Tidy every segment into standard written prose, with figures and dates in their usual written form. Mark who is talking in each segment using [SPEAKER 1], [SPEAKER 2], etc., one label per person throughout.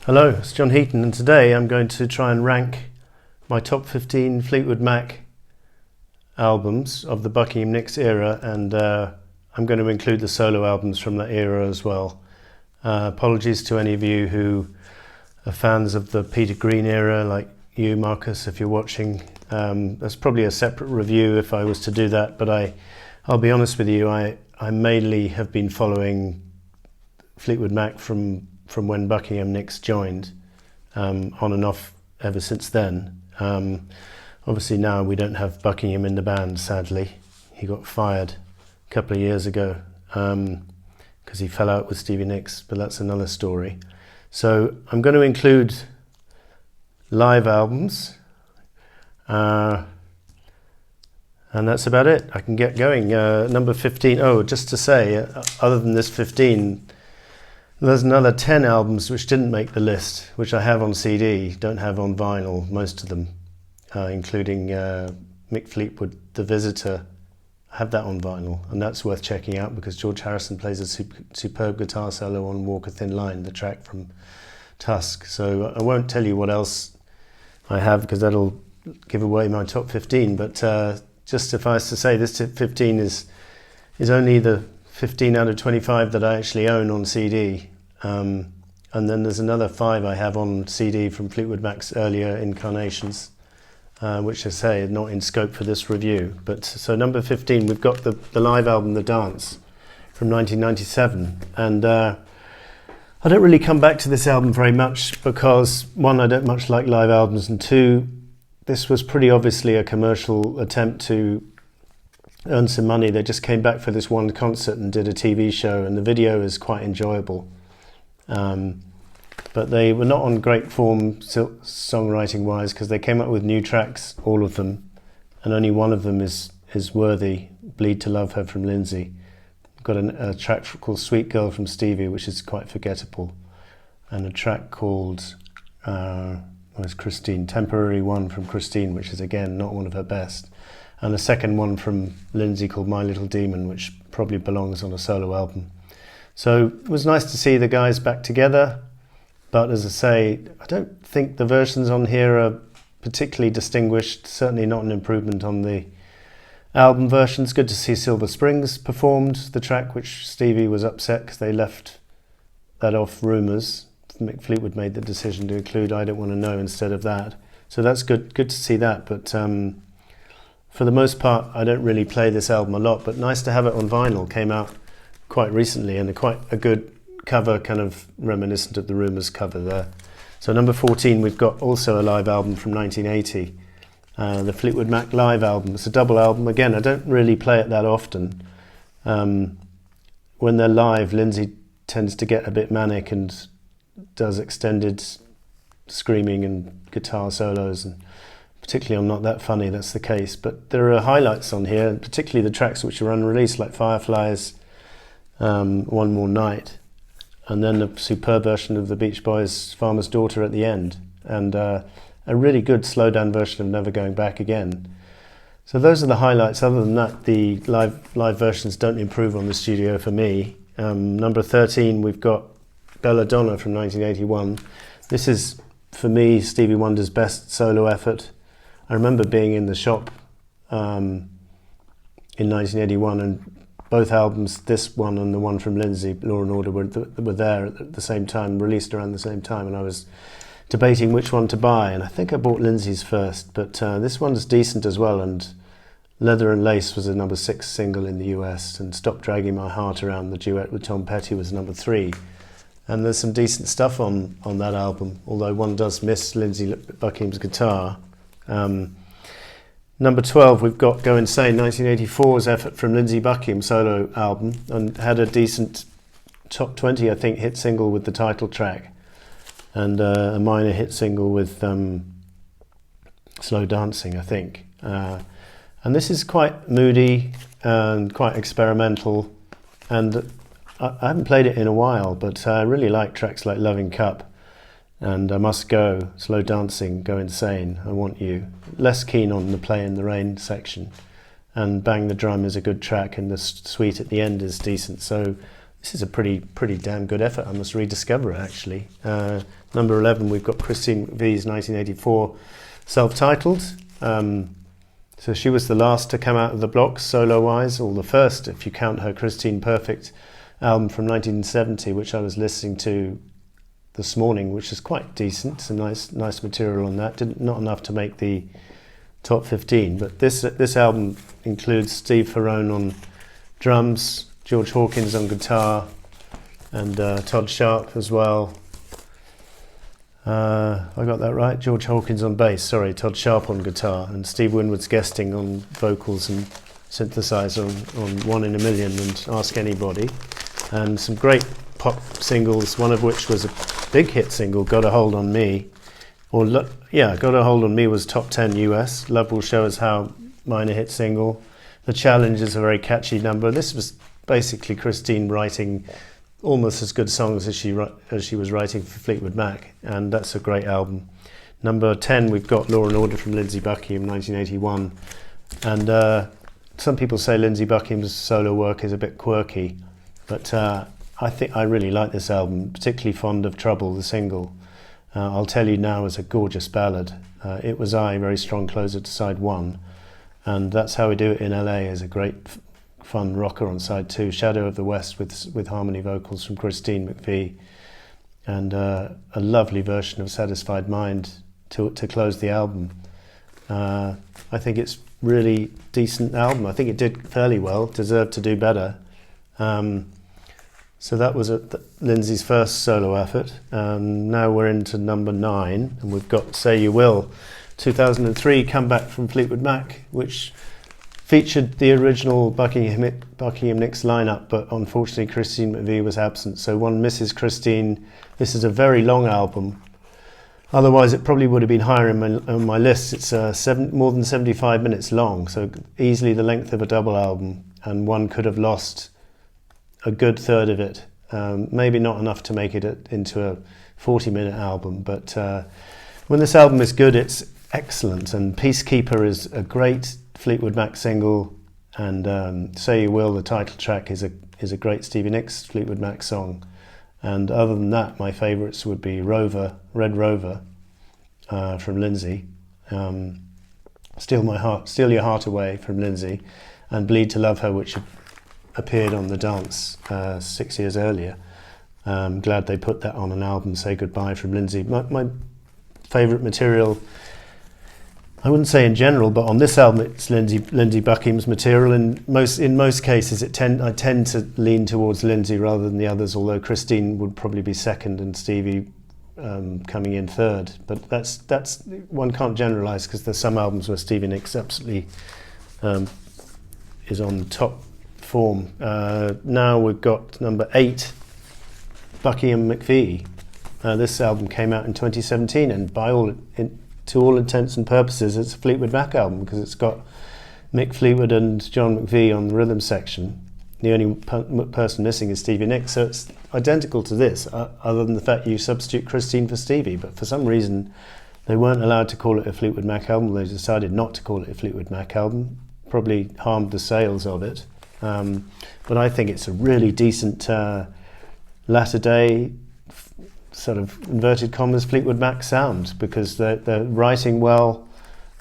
[SPEAKER 1] Hello, it's John Heaton, and today I'm going to try and rank my top 15 Fleetwood Mac albums of the Buckingham Nicks era, and I'm going to include the solo albums from that era as well. Apologies to any of you who are fans of the Peter Green era, like you, Marcus, if you're watching. That's probably a separate review if I was to do that, but I'll be honest with you, I mainly have been following Fleetwood Mac from when Buckingham Nicks joined, on and off ever since then. Obviously now we don't have Buckingham in the band, sadly. He got fired a couple of years ago because he fell out with Stevie Nicks, but that's another story. So I'm going to include live albums, and that's about it. I can get going. Number 15, just to say, other than this 15, there's another 10 albums which didn't make the list, which I have on CD, don't have on vinyl, most of them, including Mick Fleetwood, The Visitor. I have that on vinyl, and that's worth checking out because George Harrison plays a superb guitar solo on Walk a Thin Line, the track from Tusk. So I won't tell you what else I have because that'll give away my top 15, but just suffice to say this 15 is only the 15 out of 25 that I actually own on CD. And then there's another 5 I have on CD from Fleetwood Mac's earlier incarnations, which I say are not in scope for this review. But so number 15, we've got the live album The Dance from 1997, and I don't really come back to this album very much because, one, I don't much like live albums, and two, this was pretty obviously a commercial attempt to earn some money. They just came back for this one concert and did a TV show, and the video is quite enjoyable. But they were not on great form songwriting wise because they came up with new tracks, all of them, and only one of them is worthy, Bleed to Love Her from Lindsay. We've got a track called Sweet Girl from Stevie, which is quite forgettable, and a track called Christine, Temporary One from Christine, which is again not one of her best, and a second one from Lindsay called My Little Demon, which probably belongs on a solo album. So it was nice to see the guys back together, but as I say, I don't think the versions on here are particularly distinguished, certainly not an improvement on the album versions. Good to see Silver Springs performed the track, which Stevie was upset because they left that off Rumours. Mick Fleetwood made the decision to include I Don't Want to Know instead of that. So that's good to see that, but for the most part I don't really play this album a lot, but nice to have it on vinyl. Came out quite recently, and quite a good cover, kind of reminiscent of the Rumours cover there. So number 14, we've got also a live album from 1980, the Fleetwood Mac live album. It's a double album. Again, I don't really play it that often. When they're live, Lindsay tends to get a bit manic and does extended screaming and guitar solos, and particularly on Not That Funny, that's the case. But there are highlights on here, particularly the tracks which are unreleased, like Fireflies, One More Night, and then a superb version of the Beach Boys' Farmer's Daughter at the end, and a really good slow down version of Never Going Back Again. So those are the highlights. Other than that, the live versions don't improve on the studio for me. Number 13, we've got Belladonna from 1981. This is, for me, Stevie Wonder's best solo effort. I remember being in the shop in 1981, and both albums, this one and the one from Lindsay, Law and Order, were there at the same time, released around the same time, and I was debating which one to buy, and I think I bought Lindsay's first, but this one's decent as well, and Leather and Lace was a number 6 single in the US, and Stop Dragging My Heart Around, the duet with Tom Petty, was number 3. And there's some decent stuff on that album, although one does miss Lindsay Buckingham's guitar. Number 12, we've got Go Insane, 1984's effort from Lindsay Buckingham solo album, and had a decent top 20, I think, hit single with the title track, and a minor hit single with Slow Dancing, I think. And this is quite moody and quite experimental, and I haven't played it in a while, but I really like tracks like Loving Cup and I Must Go, Slow Dancing, Go Insane, I Want You. Less keen on the Play in the Rain section, and Bang the Drum is a good track, and the suite at the end is decent. So this is a pretty damn good effort. I must rediscover it, actually. Number 11, we've got Christine McVie's 1984 self-titled. So she was the last to come out of the blocks solo-wise, or the first, if you count her Christine Perfect album from 1970, which I was listening to this morning, which is quite decent. Some nice material on that. Not enough to make the top 15, but this album includes Steve Ferrone on drums, George Hawkins on guitar, and Todd Sharp as well. I got that right? George Hawkins on bass, sorry, Todd Sharp on guitar, and Steve Winwood's guesting on vocals and synthesizer on One in a Million and Ask Anybody. And some great pop singles, one of which was a big hit single, Got a Hold on Me. Got a Hold on Me was top 10 US. Love Will Show Us How, minor hit single. The Challenge is a very catchy number. This was basically Christine writing almost as good songs as she was writing for Fleetwood Mac, and that's a great album. Number 10, we've got Law and Order from Lindsey Buckingham, 1981. And some people say Lindsey Buckingham's solo work is a bit quirky, but I think I really like this album, particularly fond of Trouble, the single. I'll Tell You Now is a gorgeous ballad. It Was I, very strong closer to side 1. And That's How We Do It in LA is a great fun rocker on side 2. Shadow of the West with harmony vocals from Christine McVie. And a lovely version of Satisfied Mind to close the album. I think it's really decent album. I think it did fairly well, deserved to do better. So that was Lindsey's first solo effort. Now we're into number 9, and we've got Say You Will, 2003 comeback from Fleetwood Mac, which featured the original Buckingham Nicks lineup, but unfortunately Christine McVie was absent, so one misses Christine. This is a very long album. Otherwise it probably would have been higher on my list. It's more than 75 minutes long, so easily the length of a double album, and one could have lost a good third of it. Maybe not enough to make it into a 40-minute album, but when this album is good, it's excellent. And Peacekeeper is a great Fleetwood Mac single, and Say You Will, the title track, is a great Stevie Nicks Fleetwood Mac song. And other than that, my favourites would be Rover, Red Rover, from Lindsey, Steal Your Heart Away from Lindsey, and Bleed to Love Her, which appeared on The Dance 6 years earlier. Glad they put that on an album, Say Goodbye from Lindsey. My favourite material, I wouldn't say in general, but on this album it's Lindsey Buckingham's material. In most cases, I tend to lean towards Lindsey rather than the others, although Christine would probably be second and Stevie coming in third. But that's one can't generalise, because there's some albums where Stevie Nicks absolutely is on top form. Now we've got number 8, Buckingham McVie. This album came out in 2017, and to all intents and purposes, it's a Fleetwood Mac album, because it's got Mick Fleetwood and John McVie on the rhythm section. The only person missing is Stevie Nicks, so it's identical to this, other than the fact you substitute Christine for Stevie. But for some reason, they weren't allowed to call it a Fleetwood Mac album. They decided not to call it a Fleetwood Mac album. Probably harmed the sales of it. But I think it's a really decent latter-day sort of inverted commas Fleetwood Mac sound, because they're writing well.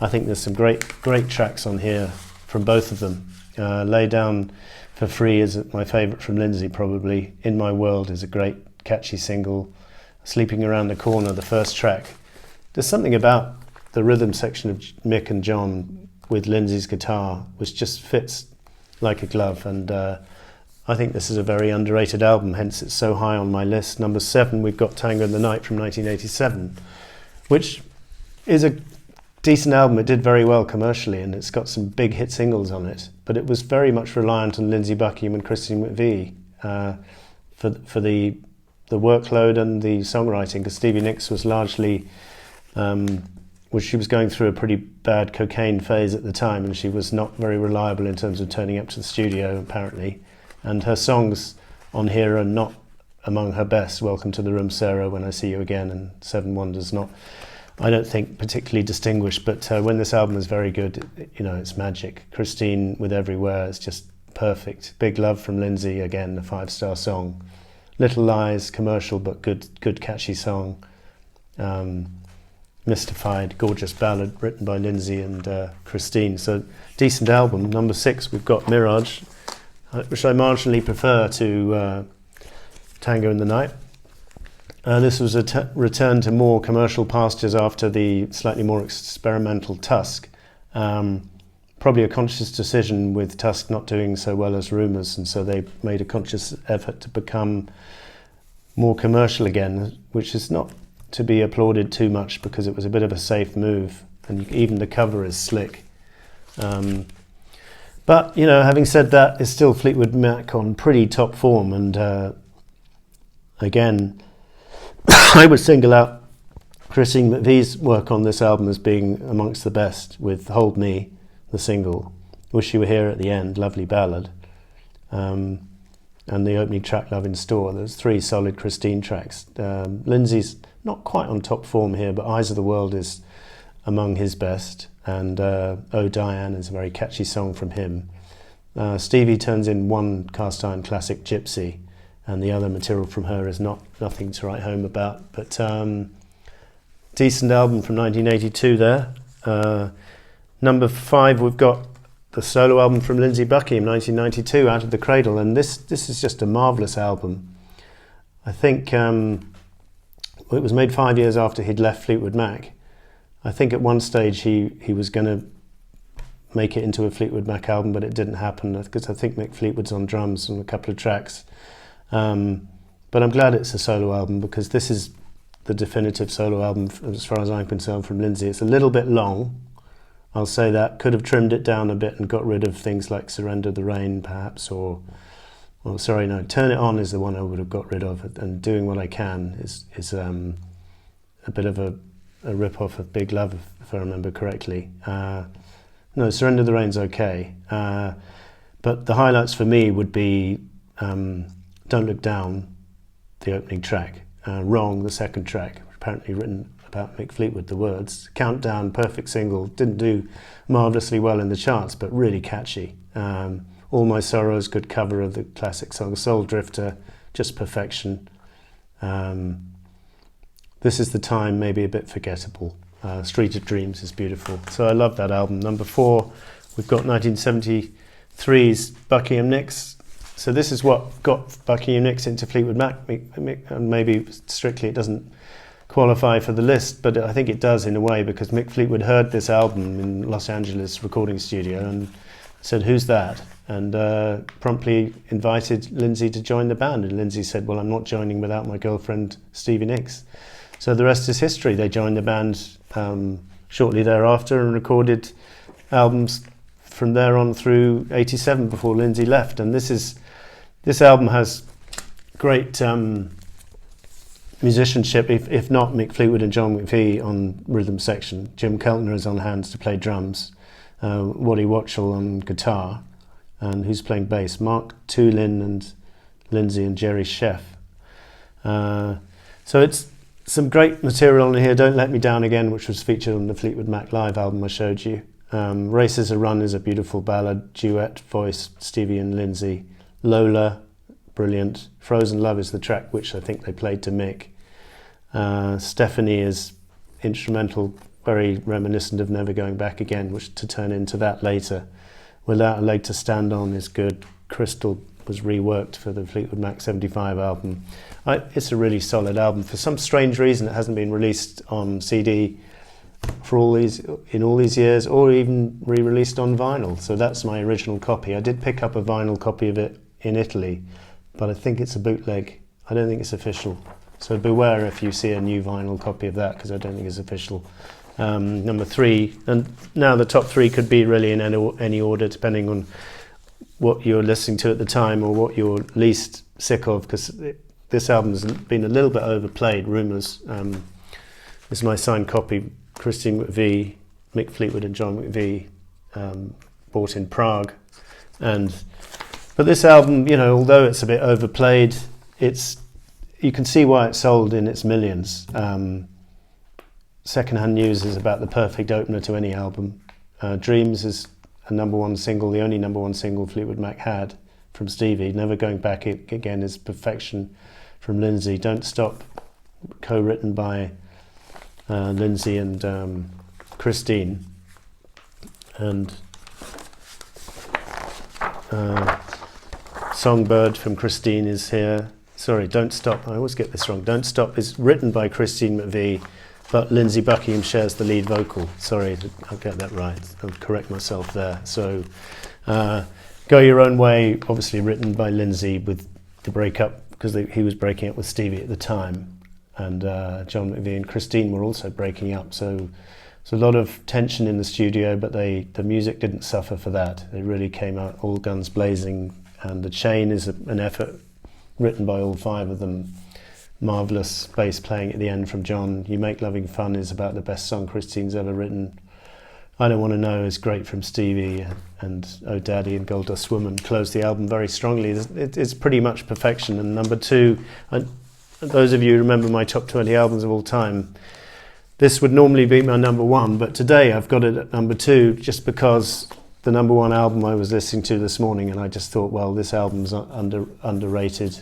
[SPEAKER 1] I think there's some great tracks on here from both of them. Lay Down for Free is my favourite from Lindsey, probably. In My World is a great catchy single. Sleeping Around the Corner, the first track. There's something about the rhythm section of Mick and John with Lindsey's guitar which just fits like a glove, and I think this is a very underrated album, hence it's so high on my list. Number 7, we've got Tango in the Night from 1987, which is a decent album. It did very well commercially, and it's got some big hit singles on it, but it was very much reliant on Lindsey Buckingham and Christine McVie for the workload and the songwriting, because Stevie Nicks was largely she was going through a pretty bad cocaine phase at the time, and she was not very reliable in terms of turning up to the studio, apparently. And her songs on here are not among her best. Welcome to the Room, Sarah, When I See You Again, and Seven Wonders, not, I don't think, particularly distinguished. But when this album is very good, it's magic. Christine with Everywhere is just perfect. Big Love from Lindsay, again, a 5-star song. Little Lies, commercial but good catchy song. Mystified, gorgeous ballad written by Lindsay and Christine. So decent album. Number 6, we've got Mirage, which I marginally prefer to Tango in the Night. This was a return to more commercial pastures after the slightly more experimental Tusk. Probably a conscious decision with Tusk not doing so well as Rumours, and so they made a conscious effort to become more commercial again, which is not to be applauded too much because it was a bit of a safe move, and even the cover is slick. But, you know, having said that, it's still Fleetwood Mac on pretty top form, and again, I would single out Christine McVie's work on this album as being amongst the best, with Hold Me, the single, Wish You Were Here at the end, lovely ballad, and the opening track, Love in Store. There's 3 solid Christine tracks. Lindsay's not quite on top form here, but Eyes of the World is among his best, and Oh Diane is a very catchy song from him. Stevie turns in one cast iron classic, Gypsy, and the other material from her is nothing to write home about, but decent album from 1982 there. Number 5, we've got the solo album from Lindsey Buckingham, 1992, Out of the Cradle, and this is just a marvellous album. I think it was made 5 years after he'd left Fleetwood Mac. I think at one stage he was going to make it into a Fleetwood Mac album, but it didn't happen because I think Mick Fleetwood's on drums on a couple of tracks. But I'm glad it's a solo album because this is the definitive solo album as far as I'm concerned from Lindsay. It's a little bit long, I'll say that. Could have trimmed it down a bit and got rid of things like Surrender the Rain perhaps, or Turn It On is the one I would have got rid of, and Doing What I Can is a bit of a rip-off of Big Love, if I remember correctly. No, Surrender the Rain's okay, but the highlights for me would be Don't Look Down, the opening track, Wrong, the second track, apparently written about Mick Fleetwood, the words, Countdown, perfect single, didn't do marvellously well in the charts, but really catchy. All My Sorrows, good cover of the classic song, Soul Drifter, just perfection. This Is the Time, maybe a bit forgettable. Street of Dreams is beautiful. So I love that album. Number 4, we've got 1973's Buckingham Nicks. So this is what got Buckingham Nicks into Fleetwood Mac, and maybe strictly it doesn't qualify for the list, but I think it does in a way, because Mick Fleetwood heard this album in Los Angeles recording studio and said, "Who's that?" and promptly invited Lindsay to join the band, and Lindsay said, "Well, I'm not joining without my girlfriend Stevie Nicks." So the rest is history. They joined the band shortly thereafter and recorded albums from there on through 87 before Lindsay left. And this album has great musicianship, if not Mick Fleetwood and John McVie on rhythm section. Jim Keltner is on hands to play drums, Waddy Watchell on guitar, and who's playing bass? Mark Tulin and Lindsay and Jerry Sheff. So it's some great material on here. Don't Let Me Down Again, which was featured on the Fleetwood Mac live album I showed you. Races a Run is a beautiful ballad, duet voice, Stevie and Lindsay. Lola, brilliant. Frozen Love is the track which I think they played to Mick. Stephanie is instrumental, very reminiscent of Never Going Back Again, which to turn into that later. Without a Leg to Stand On is good. Crystal was reworked for the Fleetwood Mac 75 album. It's a really solid album. For some strange reason it hasn't been released on CD for all these years, or even re-released on vinyl. So that's my original copy. I did pick up a vinyl copy of it in Italy, but I think it's a bootleg. I don't think it's official. So beware if you see a new vinyl copy of that, because I don't think it's official. Number 3, and now the top 3 could be really in any order depending on what you're listening to at the time or what you're least sick of, because this album has been a little bit overplayed. Rumours is my signed copy. Christine McVie, Mick Fleetwood and John McVie, bought in Prague. But this album, you know, although it's a bit overplayed, you can see why it sold in its millions. Secondhand News is about the perfect opener to any album. Dreams is a #1 single, the only #1 single Fleetwood Mac had from Stevie. Never Going Back again is perfection from Lindsay. Don't Stop, co-written by Lindsay and Christine. And Songbird from Christine is here. Sorry, Don't Stop, I always get this wrong. Don't Stop is written by Christine McVie, but Lindsay Buckingham shares the lead vocal. Sorry, I'll get that right. I'll correct myself there. So, Go Your Own Way, obviously written by Lindsay with the breakup, because he was breaking up with Stevie at the time. And John McVie and Christine were also breaking up. So there's a lot of tension in the studio, but the music didn't suffer for that. It really came out all guns blazing. And The Chain is an effort written by all 5 of them. Marvellous bass playing at the end from John. You Make Loving Fun is about the best song Christine's ever written. I Don't Want to Know is great from Stevie, and Oh Daddy and Gold Dust Woman close the album very strongly. It's pretty much perfection. And number 2, those of you who remember my top 20 albums of all time, this would normally be my #1, but today I've got it at number 2 just because the #1 album I was listening to this morning, and I just thought, well, this album's underrated.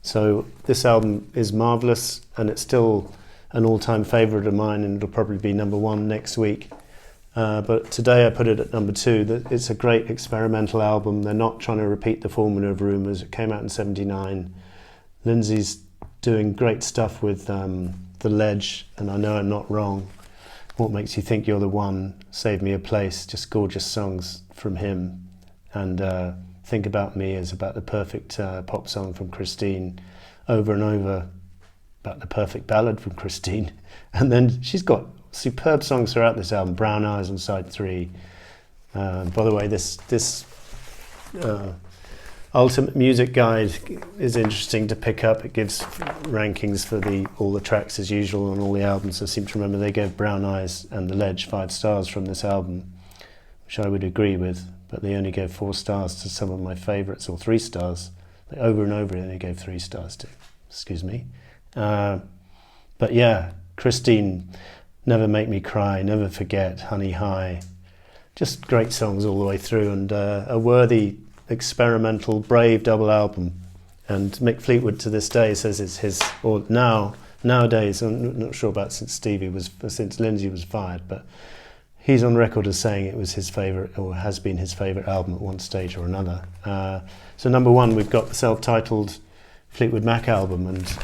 [SPEAKER 1] So this album is marvellous, and it's still an all-time favourite of mine, and it'll probably be #1 next week. But today I put it at number 2. It's a great experimental album. They're not trying to repeat the formula of Rumours. It came out in '79. Lindsay's doing great stuff with The Ledge, and I Know I'm Not Wrong. What Makes You Think You're the One, Save Me a Place, just gorgeous songs from him. And Think About Me is about the perfect pop song from Christine. Over and Over, about the perfect ballad from Christine. And then she's got superb songs throughout this album. Brown Eyes on side 3. By the way, this Ultimate Music Guide is interesting to pick up. It gives rankings for all the tracks as usual on all the albums. I seem to remember they gave Brown Eyes and The Ledge 5 stars from this album, which I would agree with, but they only gave 4 stars to some of my favourites, or 3 stars. Over and Over they only gave 3 stars to. Excuse me. But yeah, Christine, Never Make Me Cry, Never Forget, Honey High, just great songs all the way through, and a worthy, experimental, brave double album. And Mick Fleetwood to this day says it's his, or nowadays, I'm not sure about since Lindsay was fired, but he's on record as saying it was his favourite, or has been his favourite album at one stage or another. So #1, we've got the self-titled Fleetwood Mac album, and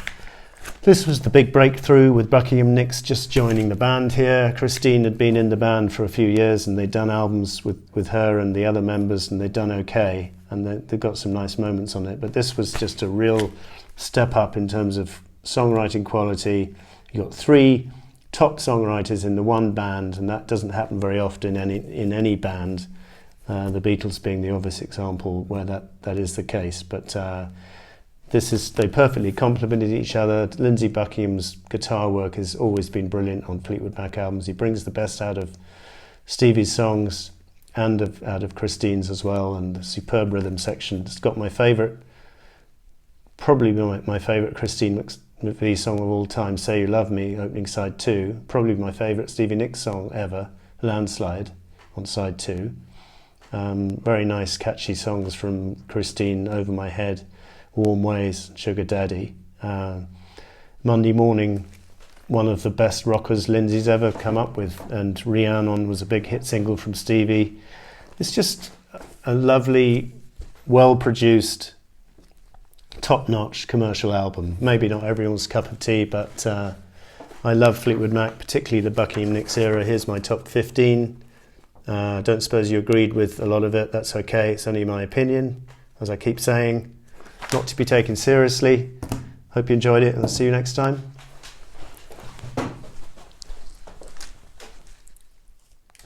[SPEAKER 1] this was the big breakthrough with Buckingham Nicks just joining the band here. Christine had been in the band for a few years, and they'd done albums with her and the other members, and they'd done okay, and they got some nice moments on it. But this was just a real step up in terms of songwriting quality. You got 3 top songwriters in the one band, and that doesn't happen very often in any band. The Beatles being the obvious example where that is the case. But they perfectly complemented each other. Lindsay Buckingham's guitar work has always been brilliant on Fleetwood Mac albums. He brings the best out of Stevie's songs and out of Christine's as well, and the superb rhythm section. It's got my favourite, probably my favourite Christine McVie song of all time, Say You Love Me, opening side 2. Probably my favourite Stevie Nicks song ever, Landslide, on side 2. Very nice, catchy songs from Christine, Over My Head, Warm Ways, Sugar Daddy. Monday Morning, one of the best rockers Lindsay's ever come up with, and Rhiannon was a big hit single from Stevie. It's just a lovely, well-produced, top-notch commercial album. Maybe not everyone's cup of tea, but I love Fleetwood Mac, particularly the Buckingham Nicks era. Here's my top 15. Don't suppose you agreed with a lot of it. That's okay. It's only my opinion, as I keep saying. Not to be taken seriously. Hope you enjoyed it, and I'll see you next time.